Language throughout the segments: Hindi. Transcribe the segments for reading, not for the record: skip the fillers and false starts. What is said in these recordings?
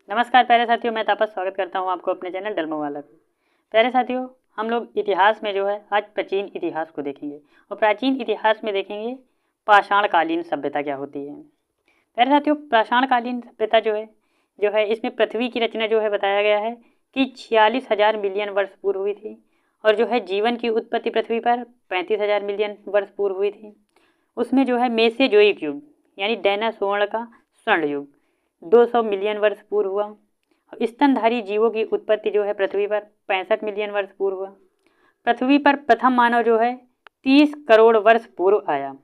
नमस्कार प्यारे साथियों, मैं तापस स्वागत करता हूं आपको अपने चैनल डलमोवाला पे। प्यारे साथियों, हम लोग इतिहास में जो है आज प्राचीन इतिहास को देखेंगे और प्राचीन इतिहास में देखेंगे पाषाणकालीन सभ्यता क्या होती है। प्यारे साथियों, पाषाणकालीन सभ्यता जो है इसमें पृथ्वी की रचना जो है बताया गया है कि 46,000 मिलियन वर्ष पूर्व हुई थी और जो है जीवन की उत्पत्ति पृथ्वी पर 35,000 मिलियन वर्ष पूर्व हुई थी। उसमें जो है मेसेजोइक युग यानी डायनासोर का स्वर्ण युग 200 मिलियन वर्ष पूर्व हुआ। स्तनधारी जीवों की उत्पत्ति जो है पृथ्वी पर 65 मिलियन वर्ष पूर्व हुआ। पृथ्वी पर प्रथम मानव जो है 30 करोड़ वर्ष पूर्व आया।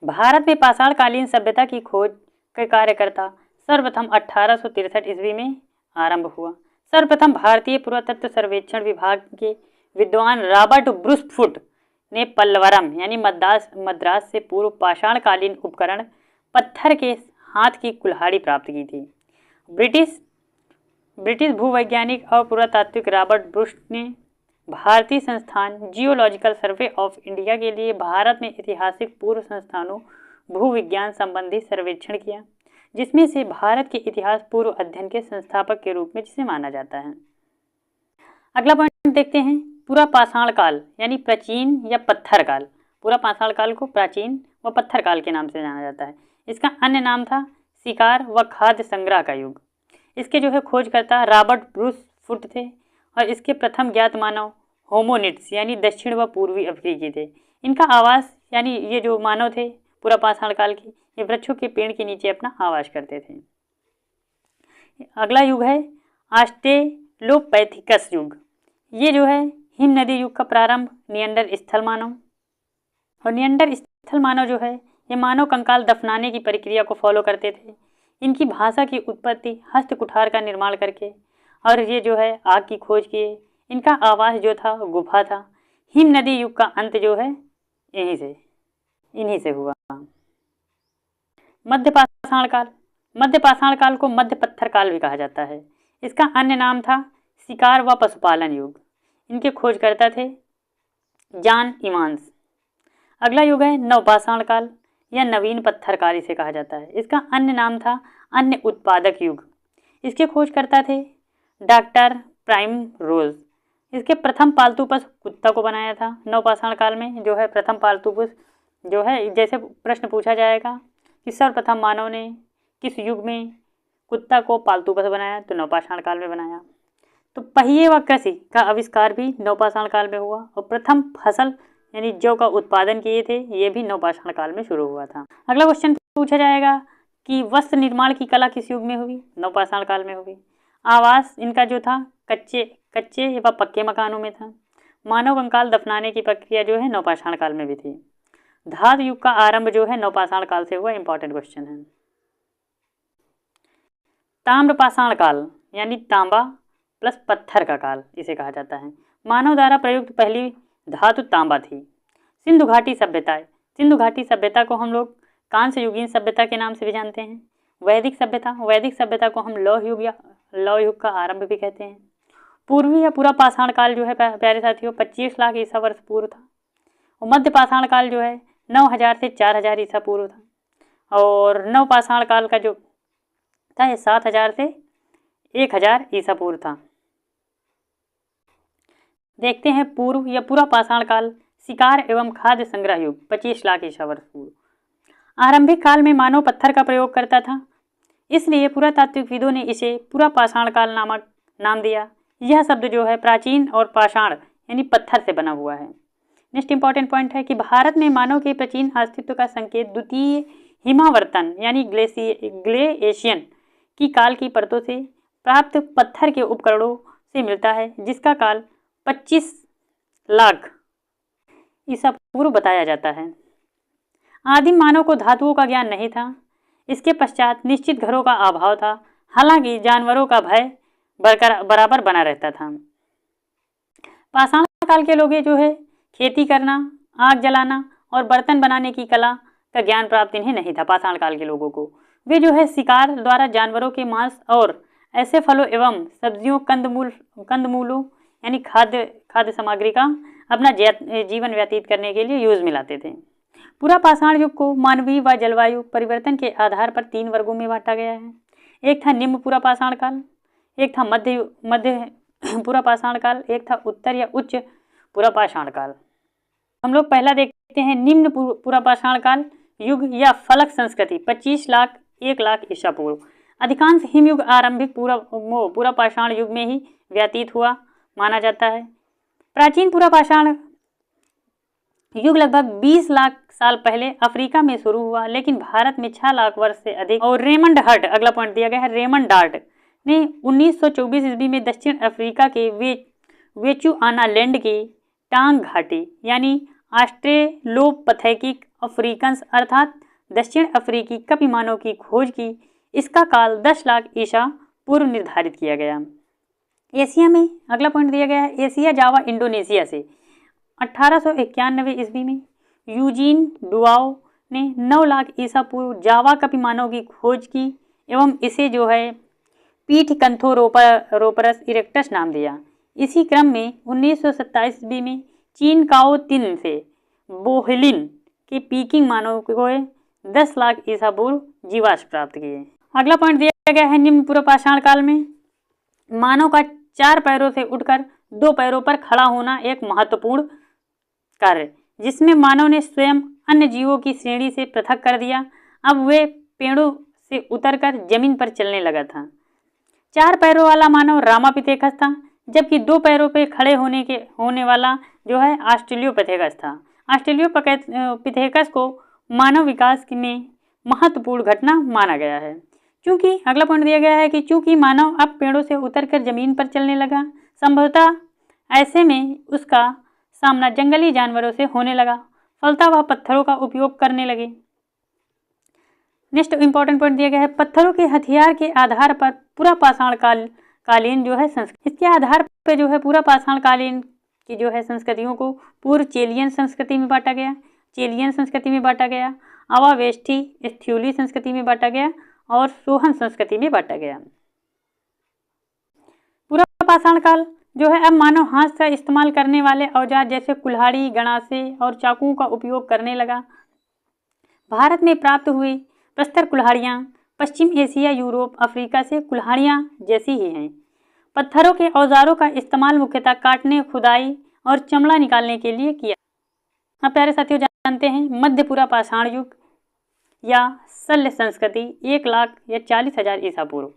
भारत में पाषाणकालीन सभ्यता की खोज के कार्यकर्ता सर्वप्रथम 1863 ईस्वी में आरंभ हुआ। सर्वप्रथम भारतीय पुरातत्व सर्वेक्षण विभाग के विद्वान रॉबर्ट ब्रूसफुट ने पल्लवरम यानी मद्रास से पूर्व पाषाणकालीन उपकरण पत्थर के हाथ की कुल्हाड़ी प्राप्त की थी। ब्रिटिश भूवैज्ञानिक और पुरातात्विक रॉबर्ट ब्रूस ने भारतीय संस्थान जियोलॉजिकल सर्वे ऑफ इंडिया के लिए भारत में ऐतिहासिक पूर्व संस्थानों भूविज्ञान संबंधी सर्वेक्षण किया, जिसमें से भारत के इतिहास पूर्व अध्ययन के संस्थापक के रूप में जिसे माना जाता है। अगला पॉइंट देखते हैं, पूरा पाषाण काल यानी प्राचीन या पत्थर काल। पूरा पाषाण काल को प्राचीन व पत्थर काल के नाम से जाना जाता है। इसका अन्य नाम था शिकार व खाद्य संग्रह का युग। इसके जो है खोजकर्ता रॉबर्ट ब्रूस फुट थे और इसके प्रथम ज्ञात मानव होमोनिड्स यानी दक्षिण व पूर्वी अफ्रीकी थे। इनका आवास यानी ये जो मानव थे पूरा पाषाण काल के, ये वृक्षों के पेड़ के नीचे अपना आवास करते थे। अगला युग है ऑस्ट्रेलोपैथिकस युग। ये जो है हिम नदी युग का प्रारंभ नियंडर स्थल मानव। और नियंडर स्थल मानव जो है ये मानव कंकाल दफनाने की प्रक्रिया को फॉलो करते थे। इनकी भाषा की उत्पत्ति हस्त कुठार का निर्माण करके और ये जो है आग की खोज किए। इनका आवास जो था गुफा था। हिम नदी युग का अंत जो है इन्हीं से हुआ। मध्य पाषाण काल। मध्य पाषाण काल को मध्य पत्थर काल भी कहा जाता है। इसका अन्य नाम था शिकार व पशुपालन युग। इनके खोजकर्ता थे जॉन इवांस। अगला युग है नवपाषाण काल या नवीन पत्थर काल इसे कहा जाता है। इसका अन्य नाम था अन्य उत्पादक युग। इसके खोजकर्ता थे डॉक्टर प्राइम रोज। इसके प्रथम पालतू पशु कुत्ता को बनाया था। नवपाषाण काल में जो है प्रथम पालतू पशु जो है, जैसे प्रश्न पूछा जाएगा कि सर्वप्रथम मानव ने किस युग में कुत्ता को पालतू पशु बनाया, तो नवपाषाण काल में बनाया। तो पहिए व कृषि का आविष्कार भी नवपाषाण काल में हुआ और प्रथम फसल यानी जौ का उत्पादन किए थे, ये भी नवपाषाण काल में शुरू हुआ था। अगला क्वेश्चन पूछा जाएगा कि वस्त्र निर्माण की कला किस युग में हुई? नवपाषाण काल में हुई। आवास इनका जो था कच्चे व पक्के मकानों में था। मानव कंकाल दफनाने की प्रक्रिया जो है नवपाषाण काल में भी थी। धातु युग का आरंभ जो है नवपाषाण काल से हुआ। इंपॉर्टेंट क्वेश्चन है। ताम्रपाषाण काल यानी तांबा प्लस पत्थर का काल इसे कहा जाता है। मानव द्वारा प्रयुक्त पहली धातु तांबा थी। सिंधु घाटी सभ्यता। सिंधु घाटी सभ्यता को हम लोग कांस्य युगीन सभ्यता के नाम से भी जानते हैं। वैदिक सभ्यता को हम लौह युग का आरंभ भी कहते हैं। पूर्वी या पूरा पाषाण काल जो है प्यारे साथियों 25 लाख ईसा वर्ष पूर्व था। और मध्य पाषाण काल जो है 9,000 से 4,000 ईसा पूर्व था। और नव पाषाण काल का जो था ये 7,000 से 1,000 ईसा पूर्व था। देखते हैं पूर्व या पूरा पाषाण काल शिकार एवं खाद्य संग्रह युग 25 लाख ईसा वर्ष पूर्व। आरंभिक काल में मानव पत्थर का प्रयोग करता था, इसलिए पुरातात्विकविदों ने इसे पूरा पाषाण काल नामक नाम दिया। यह शब्द जो है प्राचीन और पाषाण यानी पत्थर से बना हुआ है। नेक्स्ट इंपॉर्टेंट पॉइंट है कि भारत में मानव के प्राचीन अस्तित्व का संकेत द्वितीय हिमावर्तन यानी ग्लेशियन की काल की परतों से प्राप्त पत्थर के उपकरणों से मिलता है, जिसका काल 25 लाख ईसा पूर्व बताया जाता है। आदिम मानव को धातुओं का ज्ञान नहीं था। इसके पश्चात निश्चित घरों का अभाव था, हालांकि जानवरों का भय बराबर बना रहता था। पाषाण काल के लोग जो है खेती करना, आग जलाना और बर्तन बनाने की कला का ज्ञान प्राप्त इन्हें नहीं था। पाषाण काल के लोगों को वे जो है शिकार द्वारा जानवरों के मांस और ऐसे फलों एवं सब्जियों कंदमूलों यानी खाद्य सामग्री का अपना जीवन व्यतीत करने के लिए यूज में लाते थे। पूरा पाषाण युग को मानवीय व जलवायु परिवर्तन के आधार पर 3 वर्गों में बांटा गया है। एक था निम्न पूरा पाषाण काल, एक था मध्य पूरा पाषाण काल, एक था उत्तर या उच्च पूरा पाषाण काल। हम लोग पहला देखते हैं निम्न पूरा पाषाण काल युग या फलक संस्कृति 25 लाख 1 लाख ईसा पूर्व। अधिकांश हिमयुग आरंभिक पूरा पाषाण युग में ही व्यतीत हुआ माना जाता है। प्राचीन पूरा पाषाण युग लगभग 20 लाख साल पहले अफ्रीका में शुरू हुआ, लेकिन भारत में 6 लाख वर्ष से अधिक। और रेमंड हर्ट, अगला पॉइंट दिया गया है, रेमंड डार्ट ने 1924 ईस्वी में दक्षिण अफ्रीका के वेचुआनालैंड की टांग घाटी यानी ऑस्ट्रेलोपथेकिक अफ्रीकन्स अर्थात दक्षिण अफ्रीकी कपि मानव की खोज की। इसका काल 10 लाख ईसा पूर्व निर्धारित किया गया। एशिया में अगला पॉइंट दिया गया है, एशिया जावा इंडोनेशिया से 1891 ईस्वी में यूजीन डुआओ ने 9 लाख ईसा पूर्व जावा कपि मानव की खोज की एवं इसे जो है पीठकंथोरोपरस इरेक्टस नाम दिया। इसी क्रम में 1927 ईस्वी में चीन काओ तिन से बोहलिन के पीकिंग मानव को 10 लाख ईसा पूर्व जीवाश्म प्राप्त किए। अगला पॉइंट दिया गया है निम्न पूर्व पाषाण काल में मानव का 4 पैरों से उठकर 2 पैरों पर खड़ा होना एक महत्वपूर्ण कार्य, जिसमें मानव ने स्वयं अन्य जीवों की श्रेणी से पृथक कर दिया। अब वे पेड़ों से उतरकर जमीन पर चलने लगा था। 4 पैरों वाला मानव रामापिथेकस था, जबकि 2 पैरों पर खड़े होने वाला जो है ऑस्ट्रेलियोपिथेकस था। ऑस्ट्रेलियोपिथेकस को मानव विकास में महत्वपूर्ण घटना माना गया है, क्योंकि अगला पॉइंट दिया गया है कि चूंकि मानव अब पेड़ों से उतरकर जमीन पर चलने लगा, संभवतः ऐसे में उसका सामना जंगली जानवरों से होने लगा, फलतः वह पत्थरों का उपयोग करने लगे। नेक्स्ट इंपॉर्टेंट पॉइंट दिया गया है पत्थरों के हथियार के आधार पर पूरा पाषाण कालीन जो है संस्कृति। इसके आधार पर जो है पूरा पाषाण कालीन की जो है संस्कृतियों को पूर्व चेलियन संस्कृति में बांटा गया, अवावेष्टी स्थूली संस्कृति में बांटा गया और सोहन संस्कृति में बांटा गया। पूरा पाषाण काल जो है अब मानव हाथ का इस्तेमाल करने वाले औजार जैसे कुल्हाड़ी, गणासे और चाकुओं का उपयोग करने लगा। भारत में प्राप्त हुई प्रस्तर कुल्हाड़ियाँ पश्चिम एशिया, यूरोप, अफ्रीका से कुल्हाड़ियाँ जैसी ही हैं। पत्थरों के औजारों का इस्तेमाल मुख्यतः काटने, खुदाई और चमड़ा निकालने के लिए किया। अब प्यारे साथियों जानते हैं मध्य पूरा पाषाण युग या शल्य संस्कृति 1 लाख या 40,000 ईसा पूर्व।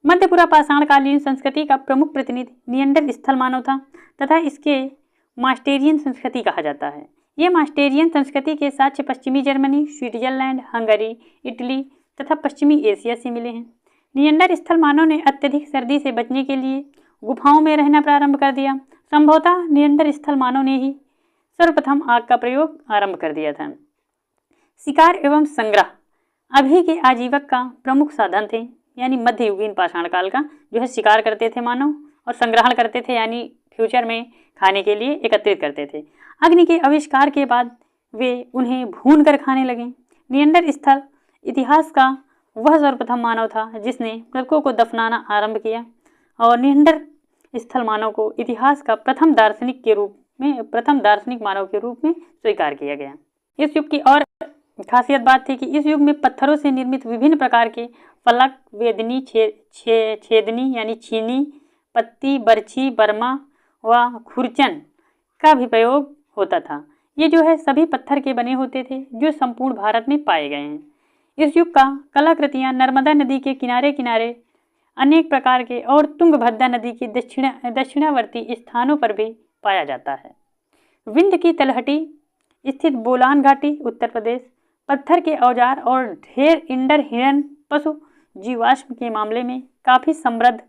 मध्य पूरा पाषाण कालीन संस्कृति का प्रमुख प्रतिनिधि नियंडर स्थल मानव था तथा इसके मास्टेरियन संस्कृति कहा जाता है। ये मास्टेरियन संस्कृति के साक्ष्य पश्चिमी जर्मनी, स्विट्जरलैंड, हंगरी, इटली तथा पश्चिमी एशिया से मिले हैं। नियंडर स्थल मानव ने अत्यधिक सर्दी से बचने के लिए गुफाओं में रहना प्रारंभ कर दिया। संभवतः नियंडर स्थल मानव ने ही सर्वप्रथम आग का प्रयोग आरंभ कर दिया था। शिकार एवं संग्रह अभी के आजीवक का प्रमुख साधन थे, यानी मध्ययुगीन पाषाण काल का जो है शिकार करते थे मानव और संग्रहण करते थे, यानी फ्यूचर में खाने के लिए एकत्रित करते थे। अग्नि के आविष्कार के बाद वे उन्हें भून कर खाने लगे। नियंडर स्थल इतिहास का वह सर्वप्रथम मानव था जिसने मृतकों को दफनाना आरंभ किया और नियंडर स्थल मानव को इतिहास का प्रथम दार्शनिक मानव के रूप में स्वीकार किया गया। इस युग की और खासियत बात थी कि इस युग में पत्थरों से निर्मित विभिन्न प्रकार के फलक, वेदनी, छेदनी यानी छीनी, पत्ती, बर्छी, बर्मा व खुरचन का भी प्रयोग होता था। ये जो है सभी पत्थर के बने होते थे जो संपूर्ण भारत में पाए गए हैं। इस युग का कलाकृतियाँ नर्मदा नदी के किनारे किनारे अनेक प्रकार के और तुंगभद्रा नदी के दक्षिणावर्ती स्थानों पर भी पाया जाता है। विंध्य की तलहटी स्थित बोलान घाटी उत्तर प्रदेश पत्थर के औजार और ढेर इंडर हिरन पशु जीवाश्म के मामले में काफ़ी समृद्ध,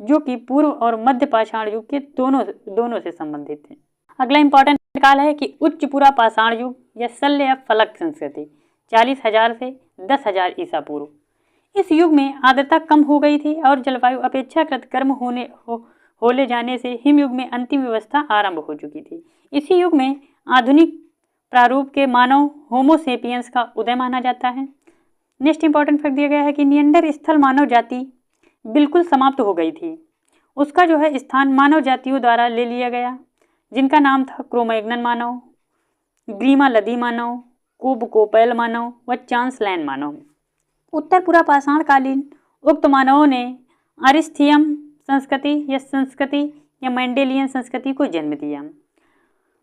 जो कि पूर्व और मध्य पाषाण युग के दोनों से संबंधित थे। अगला इंपॉर्टेंट काल है कि उच्च पूरा पाषाण युग या शल्य या फलक संस्कृति 40,000 से 10,000 ईसा पूर्व। इस युग में आर्द्रता कम हो गई थी और जलवायु अपेक्षाकृत गर्म होले जाने से हिमयुग में अंतिम व्यवस्था आरंभ हो चुकी थी। इसी युग में आधुनिक प्रारूप के मानव होमोसेपियंस का उदय माना जाता है। नेक्स्ट इंपॉर्टेंट फैक्ट दिया गया है कि नियंडर स्थल मानव जाति बिल्कुल समाप्त हो गई थी। उसका जो है स्थान मानव जातियों द्वारा ले लिया गया, जिनका नाम था क्रोमैग्नन मानव, ग्रीमालदी मानव, कोपैल मानव व चांसलैन मानव। उत्तर पूरा पाषाण कालीन उक्त मानवों ने अरिस्थीयम संस्कृति या मेंडेलियन संस्कृति को जन्म दिया।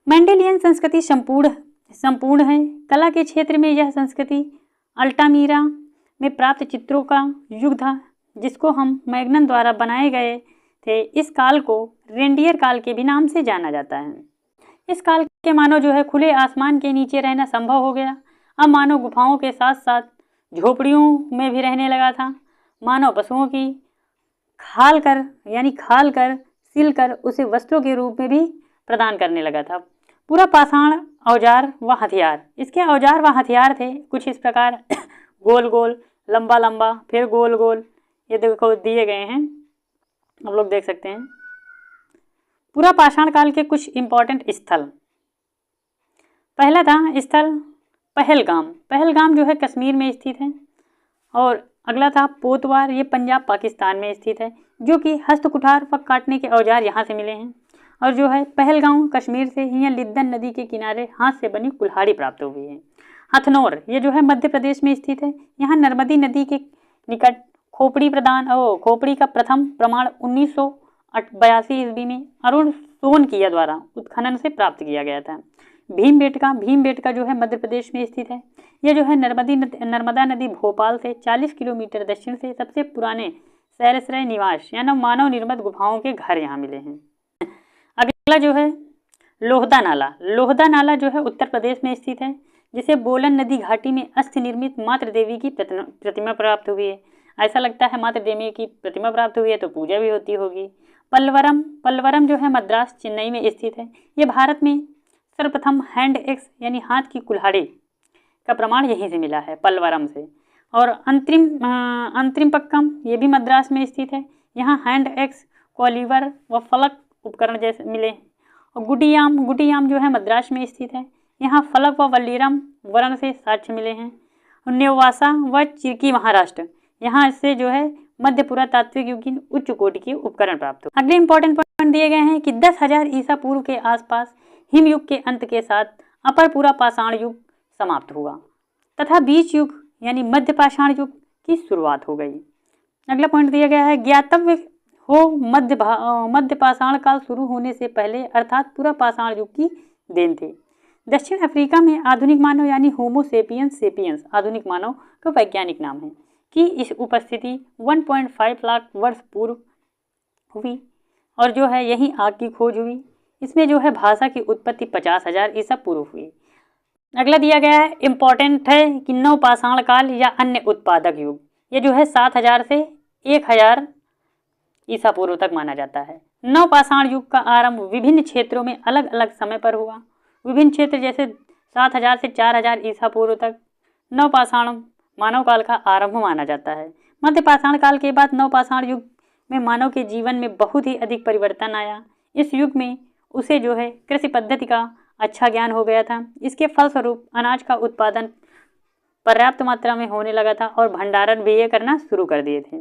मेंडेलियन संस्कृति संपूर्ण है। कला के क्षेत्र में यह संस्कृति अल्टामीरा में प्राप्त चित्रों का युग था, जिसको हम मैग्नन द्वारा बनाए गए थे। इस काल को रेंडियर काल के भी नाम से जाना जाता है। इस काल के मानव जो है खुले आसमान के नीचे रहना संभव हो गया। अब मानव गुफाओं के साथ साथ झोपड़ियों में भी रहने लगा था। मानव पशुओं की खाल कर सिल कर उसे वस्त्रों के रूप में भी प्रदान करने लगा था। पूरा पाषाण औजार व हथियार। इसके औजार व हथियार थे कुछ इस प्रकार गोल गोल, लंबा लंबा, फिर गोल गोल। ये देखो दिए गए हैं, आप लोग देख सकते हैं। पूरा पाषाण काल के कुछ इंपॉर्टेंट स्थल। पहला था स्थल पहलगाम जो है कश्मीर में स्थित है। और अगला था पोतवार, ये पंजाब पाकिस्तान में स्थित है, जो कि हस्तकुठार व काटने के औजार यहाँ से मिले हैं। और जो है पहलगाम कश्मीर से ही लिद्दन नदी के किनारे हाथ से बनी कुल्हाड़ी प्राप्त हुई है। हथनौर, ये जो है मध्य प्रदेश में स्थित है। यहाँ नर्मदी नदी के निकट खोपड़ी का प्रथम प्रमाण 1982 ईस्वी में अरुण सोनकिया द्वारा उत्खनन से प्राप्त किया गया था। भीमबेटका जो है मध्य प्रदेश में स्थित है। यह जो है नर्मदा नदी भोपाल से 40 किलोमीटर दक्षिण से सबसे पुराने शैलश्रय निवास यानी मानव निर्मित गुफाओं के घर यहाँ मिले हैं। अगला जो है लोहदा नाला जो है उत्तर प्रदेश में स्थित है, जिसे बोलन नदी घाटी में अस्थि निर्मित मातृ देवी की प्रतिमा प्राप्त हुई है। ऐसा लगता है मातृ देवी की प्रतिमा प्राप्त हुई है तो पूजा भी होती होगी। पल्वरम जो है मद्रास चेन्नई में स्थित है। ये भारत में सर्वप्रथम हैंड एक्स यानी हाथ की कुल्हाड़ी का प्रमाण यहीं से मिला है, पल्वरम से। और अंतरिमपक्कम ये भी मद्रास में स्थित है। यहाँ हैंड एक्स, कॉलीवर व फलक उपकरण जैसे मिले। और गुडियाम जो है मद्रास में स्थित है। यहाँ फलक व वल्लीरम वर्ण से साक्ष्य मिले हैं। नेवासा व चिरकी महाराष्ट्र, यहाँ से जो है मध्य पुरातात्विक युग की उच्च कोटि के उपकरण प्राप्त हुए। अगले इंपॉर्टेंट पॉइंट दिए गए हैं कि 10,000 ईसा पूर्व के आसपास हिमयुग के अंत के साथ अपर पूरा पाषाण युग समाप्त हुआ तथा बीच युग यानी मध्य पाषाण युग की शुरुआत हो गई। अगला पॉइंट दिया गया है ज्ञातव्य हो मध्य पाषाण काल शुरू होने से पहले अर्थात पूरा पाषाण युग की देन थे। दक्षिण अफ्रीका में आधुनिक मानव यानी होमो सेपियंस आधुनिक मानव का वैज्ञानिक नाम है कि इस उपस्थिति 1.5 लाख वर्ष पूर्व हुई और जो है यहीं आग की खोज हुई। इसमें जो है भाषा की उत्पत्ति 50,000 ईसा पूर्व हुई। अगला दिया गया है इम्पॉर्टेंट है कि नवपाषाण काल या अन्य उत्पादक युग, ये जो है 7,000 से 1,000 ईसा पूर्व तक माना जाता है। नवपाषाण युग का आरंभ विभिन्न क्षेत्रों में अलग अलग समय पर हुआ। विभिन्न क्षेत्र जैसे 7,000 से 4,000 ईसा पूर्व तक नवपाषाण मानव काल का आरंभ माना जाता है। मध्य पाषाण काल के बाद नवपाषाण युग में मानव के जीवन में बहुत ही अधिक परिवर्तन आया। इस युग में उसे जो है कृषि पद्धति का अच्छा ज्ञान हो गया था। इसके फलस्वरूप अनाज का उत्पादन पर्याप्त मात्रा में होने लगा था और भंडारण भी ये करना शुरू कर दिए थे।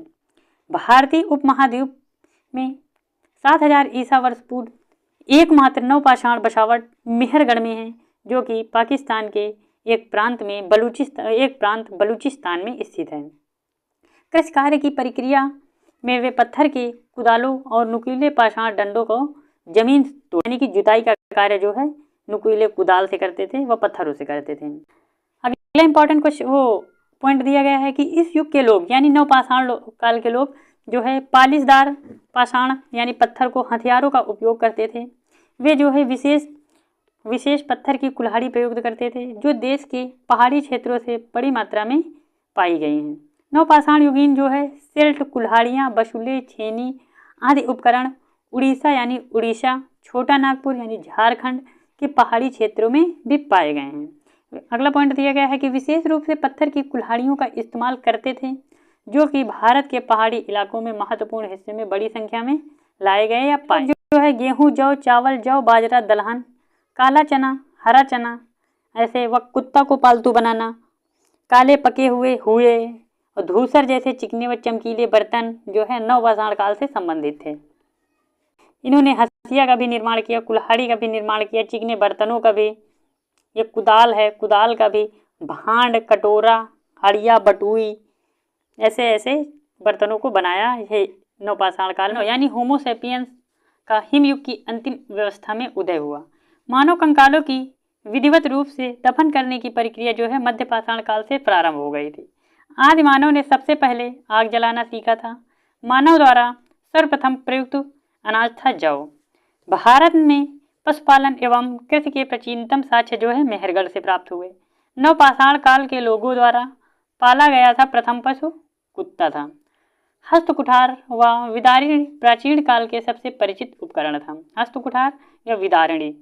भारतीय उपमहाद्वीप में 7,000 ईसा वर्ष पूर्व एकमात्र नवपाषाण बसावट मेहरगढ़ में है, जो कि पाकिस्तान के एक प्रांत बलूचिस्तान में स्थित है। कृषि कार्य की प्रक्रिया में वे पत्थर के कुदालों और नुकीले पाषाण डंडों को जमीन तोड़ने की जुताई का कार्य जो है नुकीले कुदाल से करते थे, वह पत्थरों से करते थे। अगला इंपॉर्टेंट पॉइंट दिया गया है कि इस युग के लोग यानी नवपाषाण काल के लोग जो है पालिशदार पाषाण यानी पत्थर को हथियारों का उपयोग करते थे। वे जो है विशेष पत्थर की कुल्हाड़ी प्रयोग करते थे, जो देश के पहाड़ी क्षेत्रों से बड़ी मात्रा में पाई गई हैं। नवपाषाण युगीन जो है सिल्ट, कुल्हाड़ियाँ, बसुले, छेनी आदि उपकरण उड़ीसा, छोटा नागपुर यानी झारखंड के पहाड़ी क्षेत्रों में भी पाए गए हैं। अगला पॉइंट दिया गया है कि विशेष रूप से पत्थर की कुल्हाड़ियों का इस्तेमाल करते थे, जो कि भारत के पहाड़ी इलाकों में महत्वपूर्ण हिस्से में बड़ी संख्या में लाए गए या पाए। जो है गेहूँ, जौ, चावल, जौ, बाजरा, दलहन, काला चना, हरा चना, ऐसे व कुत्ता को पालतू बनाना, काले पके हुए और धूसर जैसे चिकने व चमकीले बर्तन जो है नवपाषाण काल से संबंधित थे। इन्होंने हंसिया का भी निर्माण किया, कुल्हाड़ी का भी निर्माण किया, चिकने बर्तनों का भी, ये कुदाल है, कुदाल का भी भांड, कटोरा, हड़िया, बटुई ऐसे ऐसे बर्तनों को बनाया है नवपाषाण काल में, यानी होमो सेपियंस का हिमयुग की अंतिम व्यवस्था में उदय हुआ। मानव कंकालों की विधिवत रूप से दफन करने की प्रक्रिया जो है मध्य पाषाण काल से प्रारंभ हो गई थी। आदि मानव ने सबसे पहले आग जलाना सीखा था। मानव द्वारा सर्वप्रथम प्रयुक्त अनाज था जौ। भारत में पशुपालन एवं कृषि के प्राचीनतम साक्ष्य जो है मेहरगढ़ से प्राप्त हुए। नवपाषाण काल के लोगों द्वारा पाला गया था प्रथम पशु कुत्ता था। हस्तकुठार व विदारिणी प्राचीन काल के सबसे परिचित उपकरण था। हस्तकुठार या विदारिणी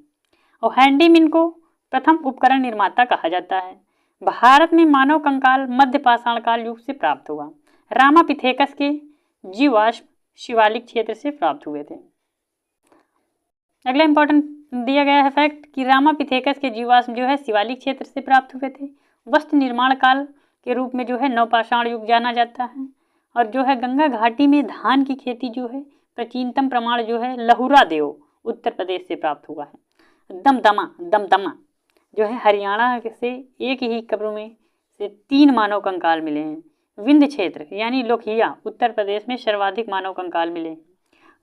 और हैंडीमिन को प्रथम उपकरण निर्माता कहा जाता है। भारत में मानव कंकाल मध्य पाषाण काल युग से प्राप्त हुआ। रामापिथेकस के जीवाश्म शिवालिक क्षेत्र से प्राप्त हुए थे। अगला इंपॉर्टेंट दिया गया है फैक्ट कि रामापिथेकस के जीवाश्म जो है शिवालिक क्षेत्र से प्राप्त हुए थे। वस्त्र निर्माण काल के रूप में जो है नवपाषाण युग जाना जाता है। और जो है गंगा घाटी में धान की खेती जो है प्राचीनतम प्रमाण जो है लहुरा देव उत्तर प्रदेश से प्राप्त हुआ है। दमदमा जो है हरियाणा से एक ही कब्र में से 3 मानव कंकाल मिले हैं। विंध्य क्षेत्र यानी लोहिया उत्तर प्रदेश में सर्वाधिक मानव कंकाल मिले।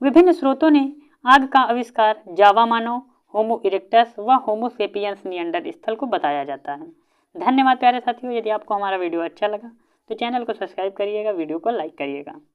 विभिन्न स्रोतों ने आग का आविष्कार जावा मानव, होमो इरेक्टस व होमो सेपियंस निएंडर स्थल को बताया जाता है। धन्यवाद प्यारे साथियों। यदि आपको हमारा वीडियो अच्छा लगा तो चैनल को सब्सक्राइब करिएगा, वीडियो को लाइक करिएगा।